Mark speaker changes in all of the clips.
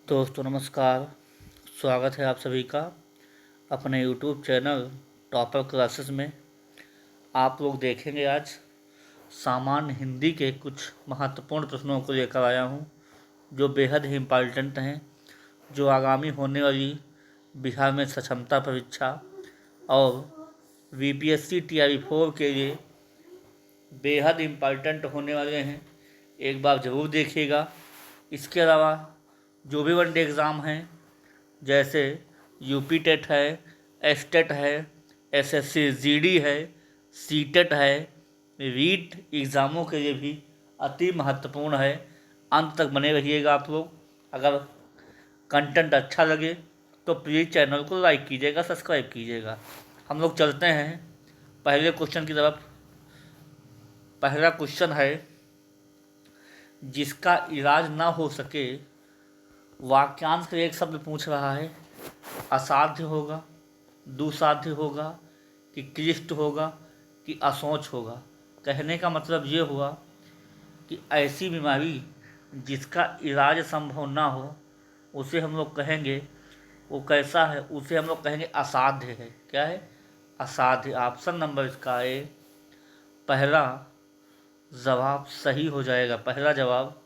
Speaker 1: दोस्तों नमस्कार। स्वागत है आप सभी का अपने यूट्यूब चैनल टॉपर क्लासेस में। आप लोग देखेंगे आज सामान्य हिंदी के कुछ महत्वपूर्ण प्रश्नों को लेकर आया हूँ जो बेहद ही इम्पॉर्टेंट हैं, जो आगामी होने वाली बिहार में सक्षमता परीक्षा और वीपीएससी TRE 4 के लिए बेहद इम्पॉर्टेंट होने वाले हैं। एक बार ज़रूर देखिएगा। इसके अलावा जो भी वनडे एग्ज़ाम हैं जैसे यूपी टेट है, एसटेट है, एसएससी जीडी है, सीटेट है, रीट एग्ज़ामों के लिए भी अति महत्वपूर्ण है। अंत तक बने रहिएगा आप लोग। अगर कंटेंट अच्छा लगे तो प्लीज़ चैनल को लाइक कीजिएगा, सब्सक्राइब कीजिएगा। हम लोग चलते हैं पहले क्वेश्चन की तरफ। पहला क्वेश्चन है, जिसका इलाज ना हो सके वाक्यांश का एक शब्द पूछ रहा है। असाध्य होगा, दुसाध्य होगा कि क्लिष्ट होगा कि असोच होगा। कहने का मतलब ये हुआ कि ऐसी बीमारी जिसका इलाज संभव ना हो उसे हम लोग कहेंगे, वो कैसा है, उसे हम लोग कहेंगे असाध्य है। क्या है? असाध्य। ऑप्शन नंबर इसका ए पहला जवाब सही हो जाएगा। पहला जवाब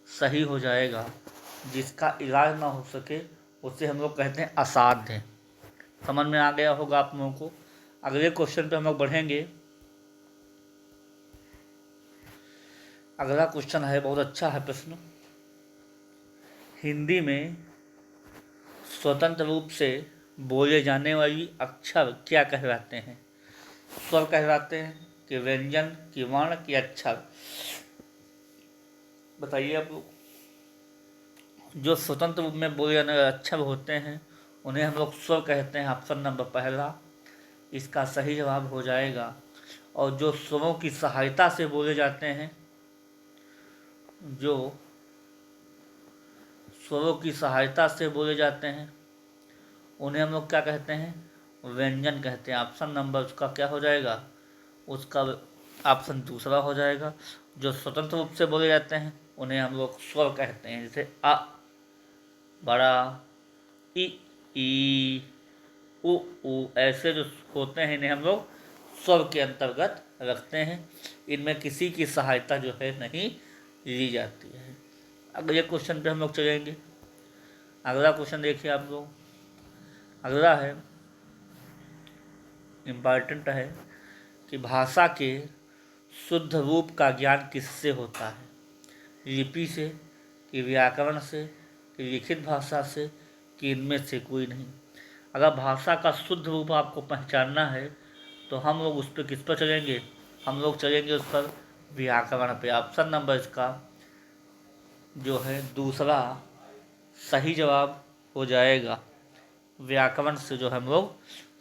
Speaker 1: सही हो जाएगा। जिसका इलाज ना हो सके उसे हम लोग कहते हैं असाध्य। समझ में आ गया होगा आप लोगों को। अगले क्वेश्चन पे हम लोग बढ़ेंगे। अगला क्वेश्चन है, बहुत अच्छा है प्रश्न। हिंदी में स्वतंत्र रूप से बोले जाने वाली अक्षर क्या कहलाते हैं? स्वर कहलाते हैं कि व्यंजन कि वर्ण कि अक्षर? बताइए आप लोग। जो स्वतंत्र रूप में बोले जाने वाले अक्षर होते हैं उन्हें हम लोग स्वर कहते हैं। ऑप्शन नंबर पहला इसका सही जवाब हो जाएगा। और जो स्वरों की सहायता से बोले जाते हैं, जो स्वरों की सहायता से बोले जाते हैं उन्हें हम लोग क्या कहते हैं? व्यंजन कहते हैं। ऑप्शन नंबर उसका क्या हो जाएगा? उसका ऑप्शन दूसरा हो जाएगा। जो स्वतंत्र रूप से बोले जाते हैं उन्हें हम लोग स्वर कहते हैं। जैसे अ बड़ा, ई उ ऐसे जो होते हैं इन्हें हम लोग स्वर के अंतर्गत रखते हैं। इनमें किसी की सहायता जो है नहीं ली जाती है। अगले क्वेश्चन पे हम लोग चलेंगे। अगला क्वेश्चन देखिए आप लोग। अगला है, इम्पॉर्टेंट है कि भाषा के शुद्ध रूप का ज्ञान किससे होता है? लिपि से कि व्याकरण से कि लिखित भाषा से कि इनमें से कोई नहीं? अगर भाषा का शुद्ध रूप आपको पहचानना है तो हम लोग उस पर किस पर चलेंगे? हम लोग चलेंगे उस पर व्याकरण पे। ऑप्शन नंबर इसका जो है दूसरा सही जवाब हो जाएगा। व्याकरण से जो हम लोग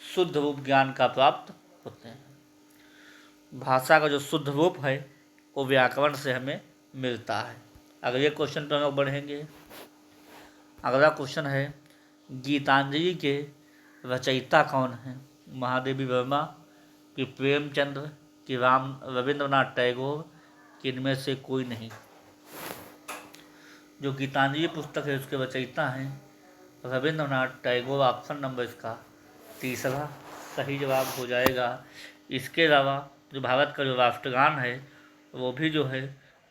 Speaker 1: शुद्ध रूप ज्ञान का प्राप्त होते हैं। भाषा का जो शुद्ध रूप है वो व्याकरण से हमें मिलता है। अगले क्वेश्चन पर हम लोग बढ़ेंगे। अगला क्वेश्चन है, गीतांजलि के रचयिता कौन हैं? महादेवी वर्मा कि प्रेमचंद्र कि रविंद्रनाथ टैगोर कि इनमें से कोई नहीं? जो गीतांजलि पुस्तक है उसके रचयिता हैं रविंद्रनाथ टैगोर। ऑप्शन नंबर इसका तीसरा सही जवाब हो जाएगा। इसके अलावा जो भारत का जो राष्ट्रगान है वो भी जो है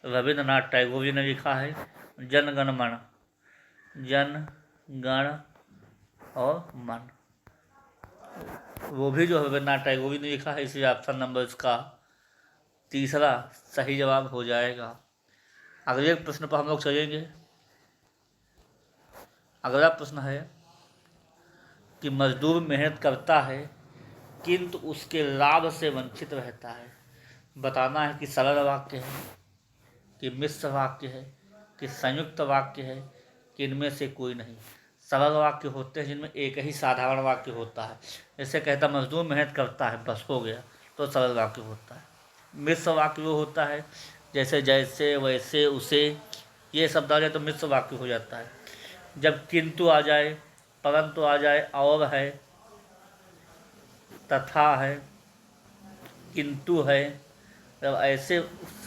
Speaker 1: रविंद्रनाथ टैगोर जी ने लिखा है। जन गण मन, जन गण और मन, वो भी जो है रविंद्रनाथ टैगोर जी ने लिखा है। इसलिए ऑप्शन नंबर इसका तीसरा सही जवाब हो जाएगा। अगले प्रश्न पर हम लोग चलेंगे। अगला प्रश्न है कि मजदूर मेहनत करता है किंतु उसके लाभ से वंचित रहता है। बताना है कि सरल वाक्य है कि मिश्र वाक्य है कि संयुक्त वाक्य है कि इनमें से कोई नहीं? सरल वाक्य होते हैं जिनमें एक ही साधारण वाक्य होता है। जैसे कहता मजदूर मेहनत करता है, बस हो गया, तो सरल वाक्य होता है। मिश्र वाक्य वो होता है जैसे जैसे वैसे उसे, ये शब्द आ जाए तो मिश्र वाक्य हो जाता है। जब किंतु आ जाए, परंतु आ जाए, और है, तथा है, किंतु है, जब ऐसे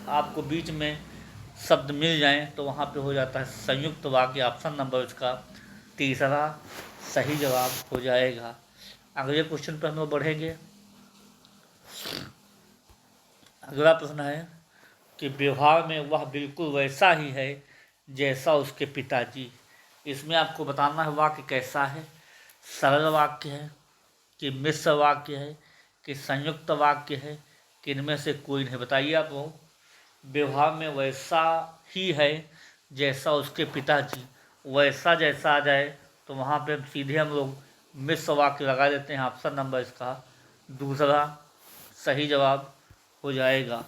Speaker 1: आपको बीच में शब्द मिल जाएं तो वहाँ पे हो जाता है संयुक्त वाक्य। ऑप्शन नंबर इसका तीसरा सही जवाब हो जाएगा। अगले क्वेश्चन पर हम लोग बढ़ेंगे। अगला प्रश्न है कि व्यवहार में वह बिल्कुल वैसा ही है जैसा उसके पिताजी। इसमें आपको बताना है वाक्य कैसा है, सरल वाक्य है कि मिश्र वाक्य है कि संयुक्त वाक्य है कि इनमें से कोई नहीं। बताइए आप लोग। व्यवहार में वैसा ही है जैसा उसके पिताजी, वैसा जैसा आ जाए तो वहाँ पे सीधे हम लोग मिश्र वाक्य लगा देते हैं। ऑप्शन नंबर इसका दूसरा सही जवाब हो जाएगा।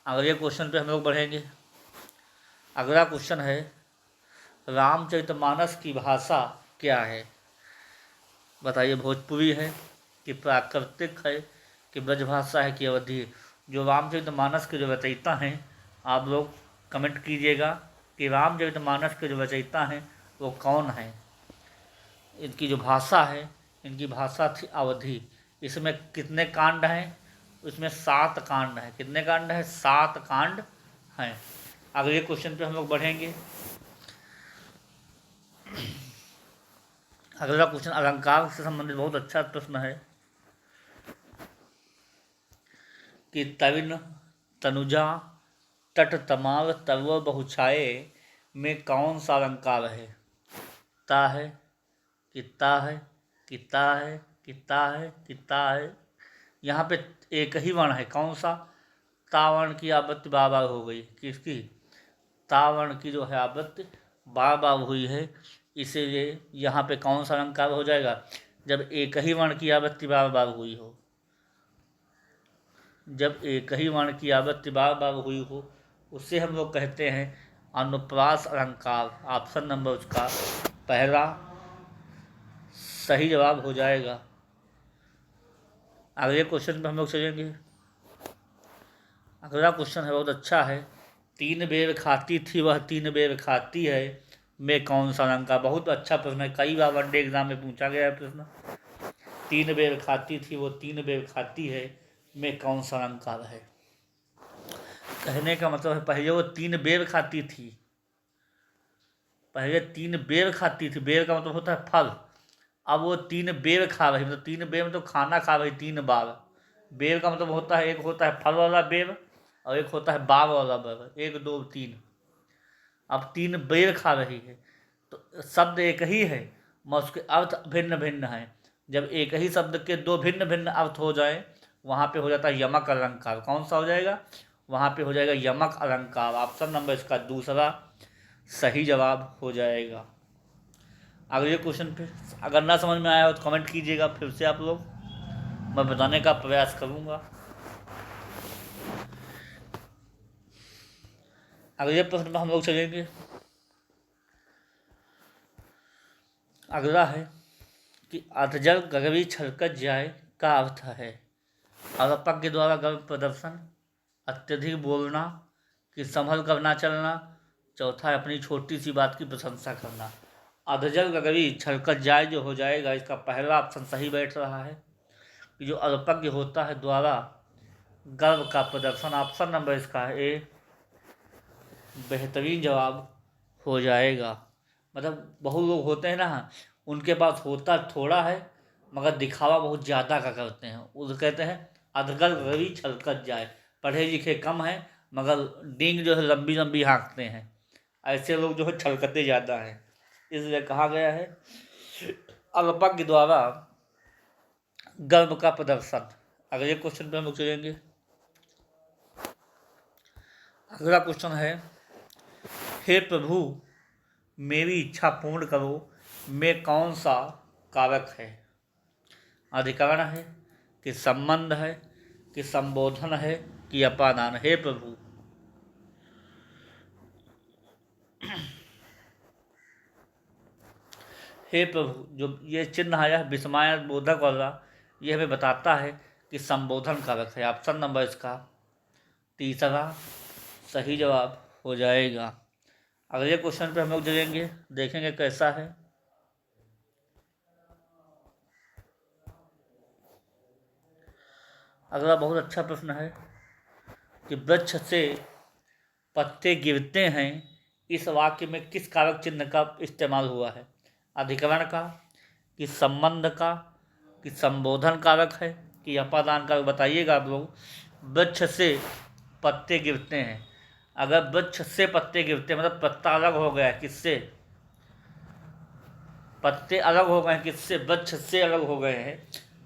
Speaker 1: अगले क्वेश्चन पे हम लोग बढ़ेंगे। अगला क्वेश्चन है रामचरितमानस की भाषा क्या है। बताइए भोजपुरी है कि प्राकृतिक है कि ब्रजभाषा है कि अवधी। जो रामचरितमानस के जो रचयिता हैं आप लोग कमेंट कीजिएगा कि रामचरितमानस के जो रचयिता हैं वो कौन है। इनकी जो भाषा है, इनकी भाषा थी अवधी। इसमें कितने कांड हैं, इसमें 7 कांड हैं। कितने कांड हैं, 7 कांड हैं। अगले क्वेश्चन पे हम लोग बढ़ेंगे। अगला क्वेश्चन अलंकार से संबंधित बहुत अच्छा प्रश्न है कि तविन तनुजा तट तमाल तव बहुछाए में कौन सा अलंकार है। ता है, किता है, किता है, किता है, किता है। यहाँ पे एक ही वर्ण है, कौन सा। तावर्ण की आवृत्ति बार बार हो गई। किसकी, तावर्ण की जो है आवृत्ति बार बार हुई है, इसीलिए यहाँ पे कौन सा अलंकार हो जाएगा। जब एक ही वर्ण की आवृत्ति बार बार हुई हो, जब एक ही वर्ण की आवृत्ति बार बार हुई हो, उससे हम लोग कहते हैं अनुप्रास अलंकार। ऑप्शन नंबर उसका पहला सही जवाब हो जाएगा। अगले क्वेश्चन पे हम लोग चलेंगे। अगला क्वेश्चन है बहुत अच्छा है। 3 बेर खाती थी वह 3 बेर खाती है में कौन सा अलंकार। बहुत अच्छा प्रश्न है, कई बार वनडे एग्जाम में पूछा गया है प्रश्न। 3 बेर खाती थी वो 3 बेर खाती है में कौन सा अलंकार है। कहने का मतलब है पहले वो 3 बेर खाती थी, पहले 3 बेर खाती थी। बेर का मतलब होता है फल। अब वो 3 बेर खा रही, मतलब 3 बेर में तो खाना खा रही 3 बार। बेर का मतलब होता है, एक होता है फल वाला बेर और एक होता है बार वाला बेर, 1 2 3। अब 3 बेर खा रही है तो शब्द एक ही है मगर उसके अर्थ भिन्न भिन्न हैं। जब एक ही शब्द के 2 भिन्न भिन्न अर्थ हो जाए वहाँ पे हो जाता है यमक अलंकार। कौन सा हो जाएगा, वहाँ पे हो जाएगा यमक अलंकार। ऑप्शन नंबर इसका दूसरा सही जवाब हो जाएगा। अगले क्वेश्चन पे अगर ना समझ में आया हो तो कमेंट कीजिएगा फिर से आप लोग, मैं बताने का प्रयास करूँगा। अगले प्रश्न पर हम लोग चलेंगे। अगला है कि अधजल गगरी छलकत जाए का अर्थ है। अध्यापक के द्वारा गर्व प्रदर्शन, अत्यधिक बोलना कि संभल कर ना चलना, चौथा है अपनी छोटी सी बात की प्रशंसा करना। अधजल गगरी छलकत जाए जो हो जाएगा, इसका पहला ऑप्शन सही बैठ रहा है कि जो अल्पज्ञ होता है द्वारा गर्व का प्रदर्शन। ऑप्शन नंबर इसका ए बेहतरीन जवाब हो जाएगा। मतलब बहुत लोग होते हैं ना, उनके पास होता थोड़ा है मगर दिखावा बहुत ज़्यादा का करते हैं, उसे कहते हैं अधगल गगरी छलकत जाए। पढ़े लिखे कम हैं मगर डींग जो है लंबी लंबी हाँकते हैं, ऐसे लोग जो है छलकते ज़्यादा हैं। इसलिए कहा गया है अल्पज्ञ द्वारा गर्व का प्रदर्शन। अगले क्वेश्चन पे हम लोग चलेंगे। अगला क्वेश्चन है हे प्रभु मेरी इच्छा पूर्ण करो में कौन सा कारक है। अधिकरण है कि संबंध है कि संबोधन है कि अपादान। हे प्रभु, हे प्रभु, जो ये चिन्ह आया है विस्मय बोधक वाला, ये हमें बताता है कि संबोधन कारक है। ऑप्शन नंबर इसका तीसरा सही जवाब हो जाएगा। अगले क्वेश्चन पे हम लोग चलेंगे, देखेंगे कैसा है। अगला बहुत अच्छा प्रश्न है कि वृक्ष से पत्ते गिरते हैं, इस वाक्य में किस कारक चिन्ह का इस्तेमाल हुआ है? अधिकरण का, कि संबंध का, कि संबोधन कारक है, कि अपादान कारक? बताइएगा आप लोग। वृक्ष से पत्ते गिरते हैं, अगर वृक्ष से पत्ते गिरते हैं मतलब पत्ता अलग हो गया है, किससे? पत्ते अलग हो गए हैं, किससे? वृक्ष से अलग हो गए हैं।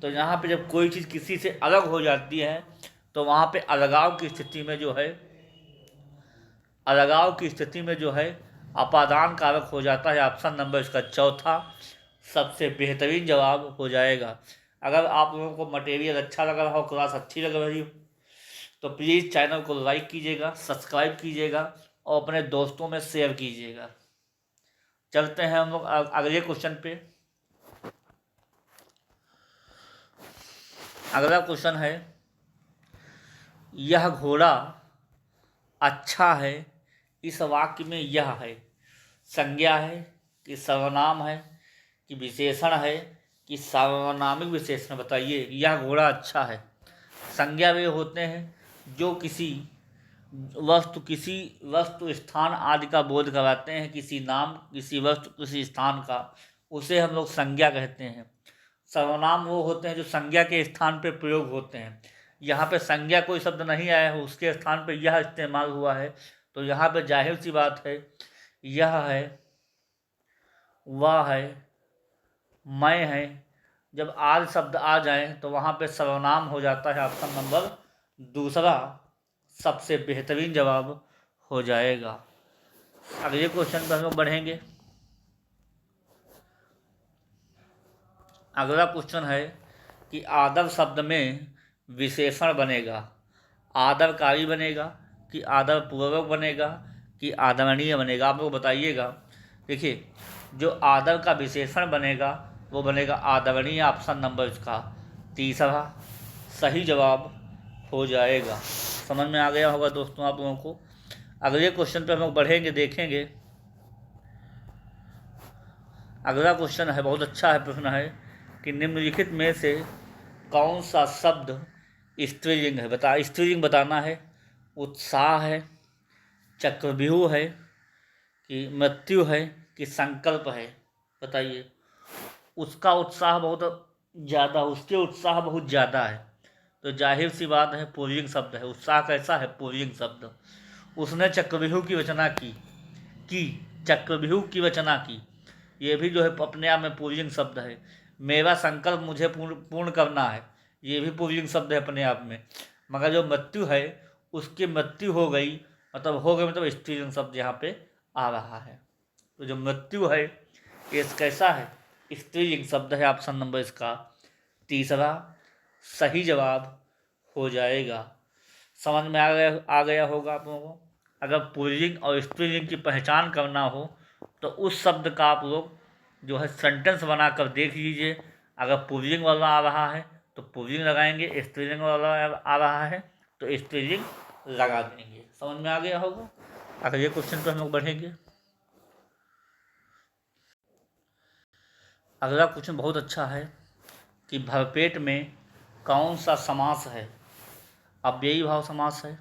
Speaker 1: तो यहाँ पे जब कोई चीज़ किसी से अलग हो जाती है तो वहाँ पे अलगाव की स्थिति में जो है, अलगाव की स्थिति में जो है अपादान कारक हो जाता है। ऑप्शन नंबर इसका चौथा सबसे बेहतरीन जवाब हो जाएगा। अगर आप लोगों को मटेरियल अच्छा लग रहा हो, क्लास अच्छी लग रही हो, तो प्लीज़ चैनल को लाइक कीजिएगा, सब्सक्राइब कीजिएगा और अपने दोस्तों में शेयर कीजिएगा। चलते हैं हम लोग अगले क्वेश्चन पे। अगला क्वेश्चन है, यह घोड़ा अच्छा है, इस वाक्य में यह है संज्ञा है, कि सर्वनाम है, कि विशेषण है, कि सार्वनामिक विशेषण? बताइए। यह घोड़ा अच्छा है, संज्ञा वे होते हैं जो किसी वस्तु स्थान आदि का बोध कराते हैं। किसी नाम, किसी वस्तु, किसी स्थान का, उसे हम लोग संज्ञा कहते हैं। सर्वनाम वो होते हैं जो संज्ञा के स्थान पे प्रयोग होते हैं। यहाँ पे संज्ञा कोई शब्द नहीं आया है, उसके स्थान पे यह इस्तेमाल हुआ है, तो यहाँ पे जाहिर सी बात है यह है, वह है, मैं है। जब आदि शब्द आ जाए तो वहाँ पे सर्वनाम हो जाता है। ऑप्शन नंबर दूसरा सबसे बेहतरीन जवाब हो जाएगा। अगले क्वेश्चन पर हम लोग बढ़ेंगे। अगला क्वेश्चन है कि आदर शब्द में विशेषण बनेगा, आदरकारी बनेगा, कि आदर पूर्वक बनेगा, कि आदरणीय बनेगा? आप लोग बताइएगा। देखिए, जो आदर का विशेषण बनेगा वो बनेगा आदरणीय। ऑप्शन नंबर इसका तीसरा सही जवाब हो जाएगा। समझ में आ गया होगा दोस्तों आप लोगों को। अगले क्वेश्चन पे हम लोग बढ़ेंगे, देखेंगे। अगला क्वेश्चन है, बहुत अच्छा है प्रश्न है, कि निम्नलिखित में से कौन सा शब्द स्त्रीलिंग है? स्त्रीलिंग बताना है। उत्साह है, चक्रव्यूह है, कि मृत्यु है, कि संकल्प है? बताइए। उसका उत्साह बहुत ज़्यादा, उसके उत्साह बहुत ज़्यादा है, तो जाहिर सी बात है पुल्लिंग शब्द है। उत्साह कैसा है? पुल्लिंग शब्द। उसने चक्रव्यूह की रचना की चक्रव्यूह की रचना की, ये भी जो है अपने आप में पुल्लिंग शब्द है। मेरा संकल्प मुझे पूर्ण करना है, ये भी पुल्लिंग शब्द है अपने आप में। मगर जो मृत्यु है, उसकी मृत्यु हो गई, मतलब स्त्रीलिंग शब्द यहाँ पे आ रहा है। तो जो मृत्यु है ये कैसा है? स्त्रीलिंग शब्द है। ऑप्शन नंबर इसका तीसरा सही जवाब हो जाएगा। समझ में आ गया होगा आप लोगों को। अगर पुल्लिंग और स्त्रीलिंग की पहचान करना हो तो उस शब्द का आप लोग जो है सेंटेंस बनाकर देख लीजिए। अगर पुल्लिंग वाला आ रहा है तो पुल्लिंग लगाएंगे, स्त्रीलिंग वाला आ रहा है तो स्त्रीलिंग लगा देंगे। समझ में आ गया होगा। अगले क्वेश्चन पर हम लोग बढ़ेंगे। अगला क्वेश्चन बहुत अच्छा है, कि भरपेट में कौन सा समास है? अव्ययी भाव समास है,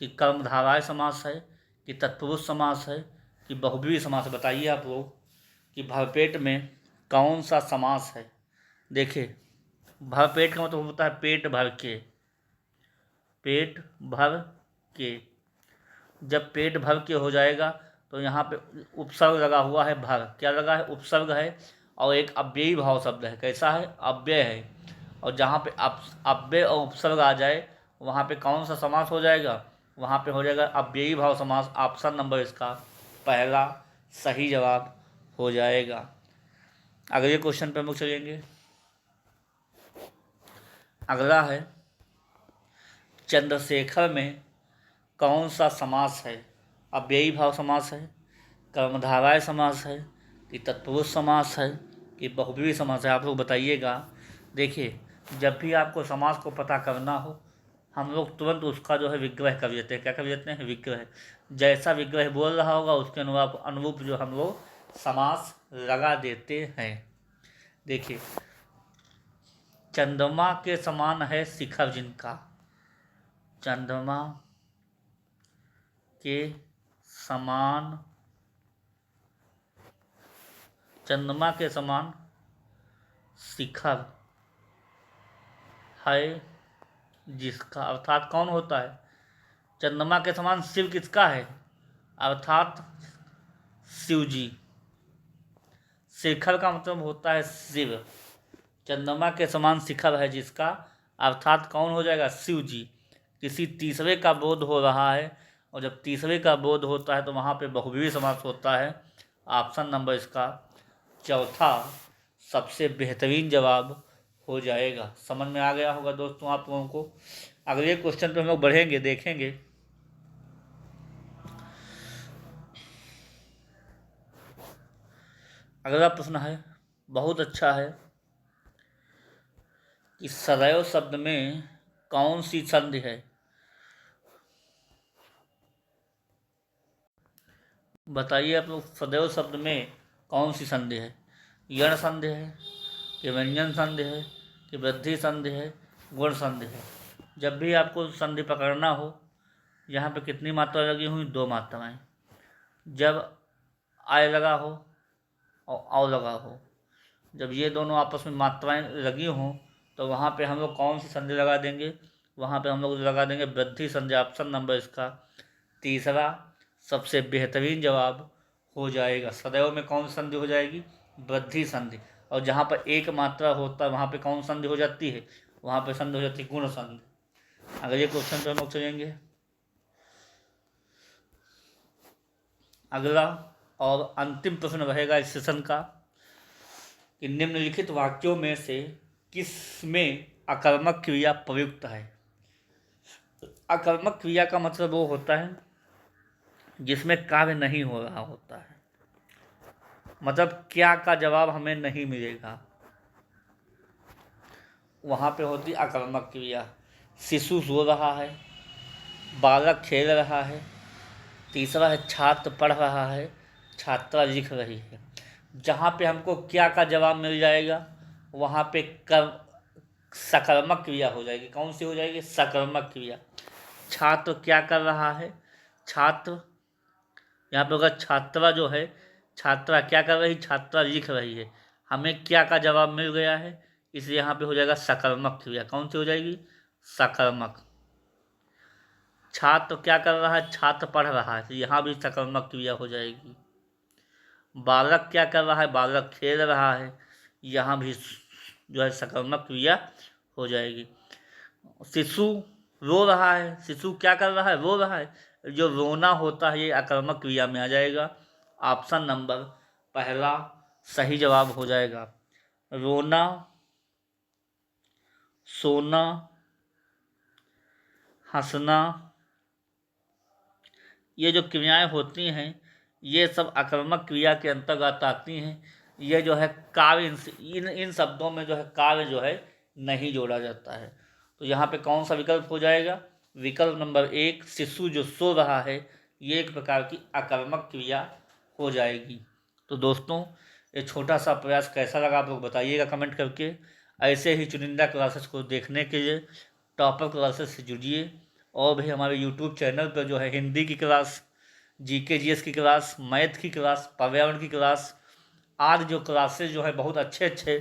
Speaker 1: कि कर्मधारय समास है, कि तत्पुरुष समास है, कि बहुब्रीहि समास? बताइए आप लोग कि भरपेट में कौन सा समास है। देखिए, भरपेट का मतलब होता है पेट भर के, पेट भर के। जब पेट भर के हो जाएगा तो यहाँ पे उपसर्ग लगा हुआ है, भर। क्या लगा है? उपसर्ग है। और एक अव्ययी भाव शब्द है, कैसा है? अव्यय है। और जहाँ पे अव्यय और उपसर्ग आ जाए वहाँ पे कौन सा समास हो जाएगा? वहाँ पे हो जाएगा अव्ययी भाव समास। ऑप्शन नंबर इसका पहला सही जवाब हो जाएगा। अगले क्वेश्चन पे हम लोग चलेंगे। अगला है, चंद्रशेखर में कौन सा समास है? अव्ययी भाव समास है, कर्मधारय समास है, कि तत्पुरुष समास है, कि बहुब्रीहि समास है? आप लोग बताइएगा। देखिए, जब भी आपको समास को पता करना हो हम लोग तुरंत उसका जो है विग्रह कर देते हैं। क्या कर देते हैं? विग्रह। जैसा विग्रह बोल रहा होगा उसके अनुरूप जो हम लोग समास लगा देते हैं। देखिए, चंद्रमा के समान है शिखर जिनका, चंद्रमा के समान, चंद्रमा के समान शिखर है जिसका, अर्थात कौन होता है? चंद्रमा के समान शिव किसका है? अर्थात शिव जी। शिखर का मतलब होता है शिव। चंद्रमा के समान शिखर है जिसका, अर्थात कौन हो जाएगा? शिव जी। किसी तीसरे का बोध हो रहा है, और जब तीसरे का बोध होता है तो वहाँ पे बहुव्रीहि समास होता है। ऑप्शन नंबर इसका चौथा सबसे बेहतरीन जवाब हो जाएगा। समझ में आ गया होगा दोस्तों आप लोगों को। अगले क्वेश्चन पे हम लोग बढ़ेंगे, देखेंगे। अगला प्रश्न है, बहुत अच्छा है, कि सदैव शब्द में कौन सी संधि है? बताइए आप लोग, सदैव शब्द में कौन सी संधि है? यण संधि है, कि व्यंजन संधि है, कि वृद्धि संधि है, गुण संधि है? जब भी आपको संधि पकड़ना हो, यहाँ पे कितनी मात्रा लगी हुई? 2 मात्राएं। जब आय लगा हो और औ लगा हो, जब ये दोनों आपस में मात्राएं लगी हों, तो वहाँ पे हम लोग कौन सी संधि लगा देंगे? वहाँ पे हम लोग लगा देंगे वृद्धि संधि। ऑप्शन नंबर इसका तीसरा सबसे बेहतरीन जवाब हो जाएगा। सदैव में कौन सी संधि हो जाएगी? वृद्धि संधि। और जहाँ पर एक मात्रा होता है वहाँ पे कौन संधि हो जाती है? वहाँ पे संधि हो जाती है गुण संधि। अगले क्वेश्चन पे हम लोग चलेंगे। अगला और अंतिम प्रश्न रहेगा इस सेशन का, कि निम्नलिखित वाक्यों में से किस में आकर्मक क्रिया प्रयुक्त है? आकर्मक क्रिया का मतलब वो होता है जिसमें कार्य नहीं हो रहा होता है, मतलब क्या का जवाब हमें नहीं मिलेगा, वहाँ पे होती आकर्मक क्रिया। शिशु सो रहा है, बालक खेल रहा है, तीसरा है छात्र पढ़ रहा है, छात्रा लिख रही है। जहाँ पे हमको क्या का जवाब मिल जाएगा, वहाँ पे सकर्मक क्रिया हो जाएगी। कौन सी हो जाएगी? सकर्मक क्रिया। छात्र क्या कर रहा है? छात्र, यहाँ पे होगा छात्रा जो है, छात्रा क्या कर रही? छात्रा लिख रही है। हमें क्या का जवाब मिल गया है, इसलिए यहाँ पे हो जाएगा सकर्मक क्रिया। कौन सी हो जाएगी? सकर्मक। छात्र क्या कर रहा है? छात्र पढ़ रहा है, तो यहाँ भी सकर्मक क्रिया हो जाएगी। बालक क्या कर रहा है? बालक खेल रहा है, यहाँ भी जो है सकर्मक क्रिया हो जाएगी। शिशु रो रहा है, शिशु क्या कर रहा है? रो रहा है, जो रोना होता है ये आकर्मक क्रिया में आ जाएगा। ऑप्शन नंबर पहला सही जवाब हो जाएगा। रोना, सोना, हंसना, ये जो क्रियाएं होती हैं ये सब आकर्मक क्रिया के अंतर्गत आती हैं। ये जो है कार्य, इन शब्दों में जो है कार्य जो है नहीं जोड़ा जाता है। तो यहाँ पे कौन सा विकल्प हो जाएगा? विकल्प नंबर 1 शिशु जो सो रहा है, ये एक प्रकार की आकर्मक क्रिया हो जाएगी। तो दोस्तों ये छोटा सा प्रयास कैसा लगा आप लोग बताइएगा कमेंट करके। ऐसे ही चुनिंदा क्लासेस को देखने के लिए टॉपर क्लासेस से जुड़िए, और भी हमारे यूट्यूब चैनल पर जो है हिंदी की क्लास, जीके जीएस की क्लास, मैथ की क्लास, पर्यावरण की क्लास, आज जो क्लासेस जो है बहुत अच्छे अच्छे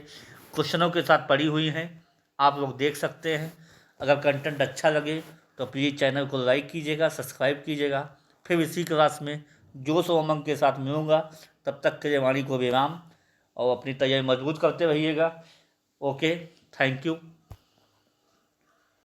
Speaker 1: क्वेश्चनों के साथ पड़ी हुई हैं, आप लोग देख सकते हैं। अगर कंटेंट अच्छा लगे तो प्लीज़ चैनल को लाइक कीजिएगा, सब्सक्राइब कीजिएगा। फिर इसी क्लास में जोश और उमंग के साथ मिलूँगा। तब तक के लिए वाणी को विराम, और अपनी तैयारी मजबूत करते रहिएगा। Okay, thank you.